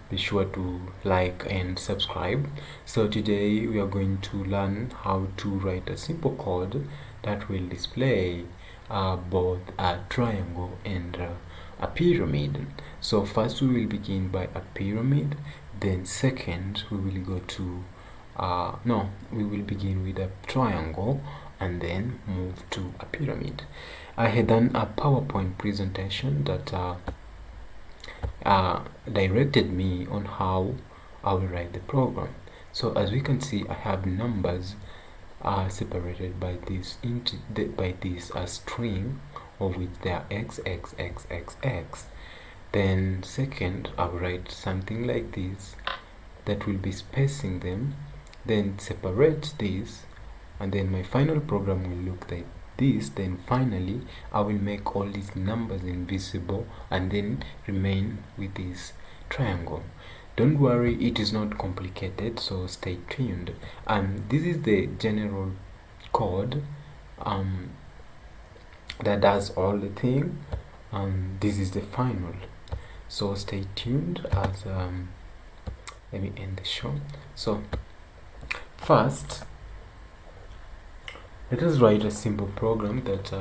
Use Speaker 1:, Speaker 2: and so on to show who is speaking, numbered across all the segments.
Speaker 1: be sure to like and subscribe. So today we are going to learn how to write a simple code that will display both a triangle and a pyramid. So first we will begin by a pyramid, then second we will go to we will begin with a triangle and then move to a pyramid. I had done a PowerPoint presentation that directed me on how I will write the program. So as we can see, I have numbers separated by this string, of which they are xxxxx. Then second, I'll write something like this that will be spacing them, then separate this, and then my final program will look like this. Then finally I will make all these numbers invisible and then remain with this triangle. Don't worry, it is not complicated, so stay tuned. This is the general code that does all the thing, and this is the final. So stay tuned as let me end the show. So first, let us write a simple program that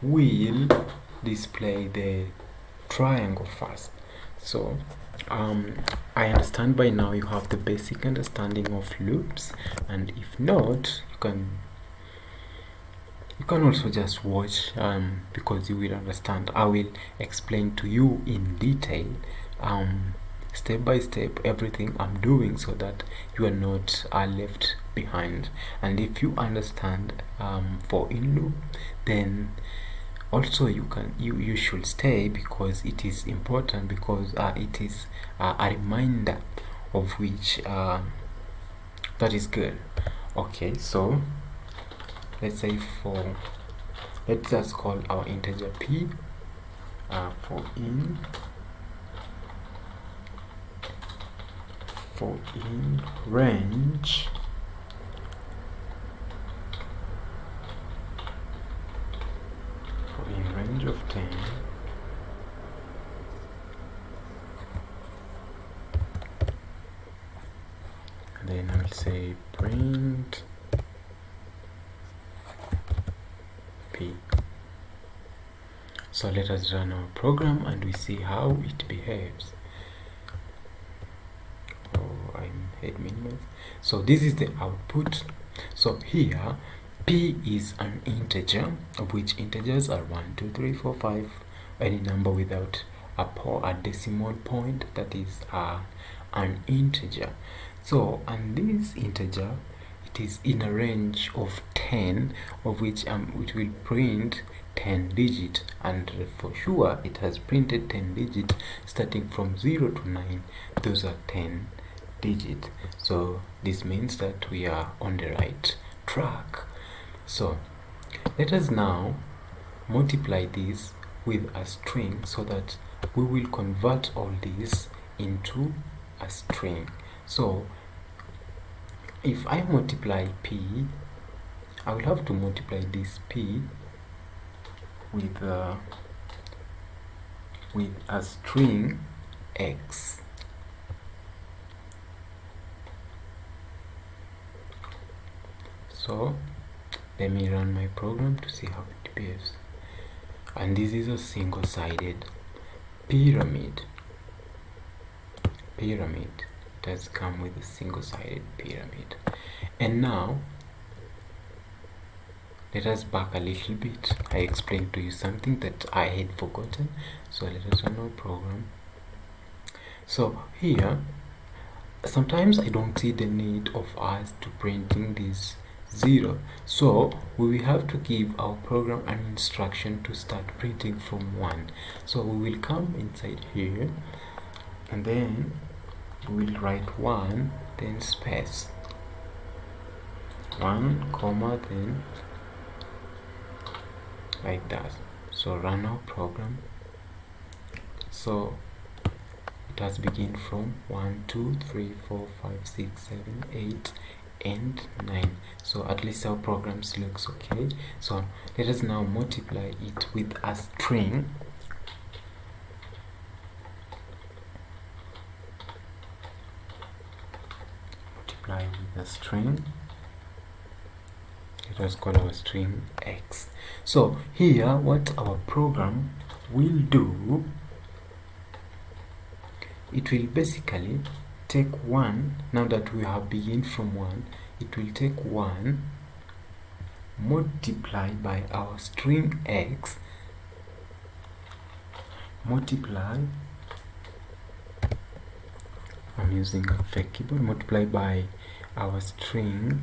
Speaker 1: will display the triangle first. So I understand by now you have the basic understanding of loops, and if not, you can also just watch because you will understand. I will explain to you in detail step by step everything I'm doing, so that you are not left behind. And if you understand for in loop, then also you should stay, because it is important, because it is a reminder of which that is good. Okay, so let's say let's just call our integer p for in range of 10, and then I will say print p. So let us run our program and we see how it behaves. So this is the output. So here p is an integer, of which integers are 1, 2, 3, 4, 5, any number without a decimal point, that is an integer. So, and this integer, it is in a range of 10, of which it will print 10 digits, and for sure it has printed 10 digits starting from 0 to 9. Those are 10 digits. So this means that we are on the right track. So let us now multiply this with a string, so that we will convert all this into a string. So if I multiply p, I will have to multiply this p with a string x. So let me run my program to see how it behaves. And this is a single-sided pyramid. It does come with a single-sided pyramid. And now let us back a little bit. I explained to you something that I had forgotten. So let us run our program. So here, sometimes I don't see the need of us to printing this 0, so we will have to give our program an instruction to start printing from 1. So we will come inside here, and then we will write 1, then space 1, comma, then like that. So run our program. So it has begin from 1, 2, 3, 4, 5, 6, 7, 8 and 9. So at least our programs looks okay. So let us now multiply it with a string. multiply with a string. Let us call our string x. So here what our program will do, it will basically take 1. Now that we have begun from 1, it will take 1, multiply by our string x, multiply, I'm using a fake keyboard, multiply by our string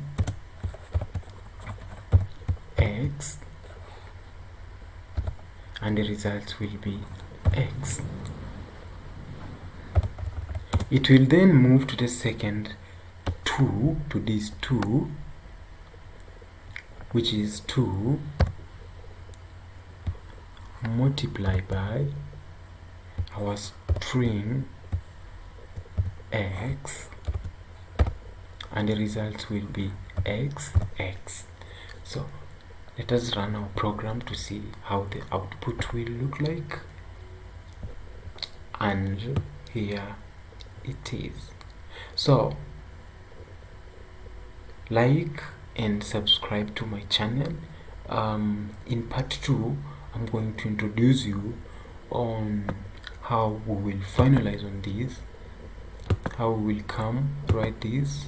Speaker 1: x, and the result will be x. It will then move to the second 2, to this 2, which is 2 multiply by our string x, and the result will be xx. So let us run our program to see how the output will look like, and here it is. So like and subscribe to my channel. In part 2 I'm going to introduce you on how we will finalize on this, how we will come write this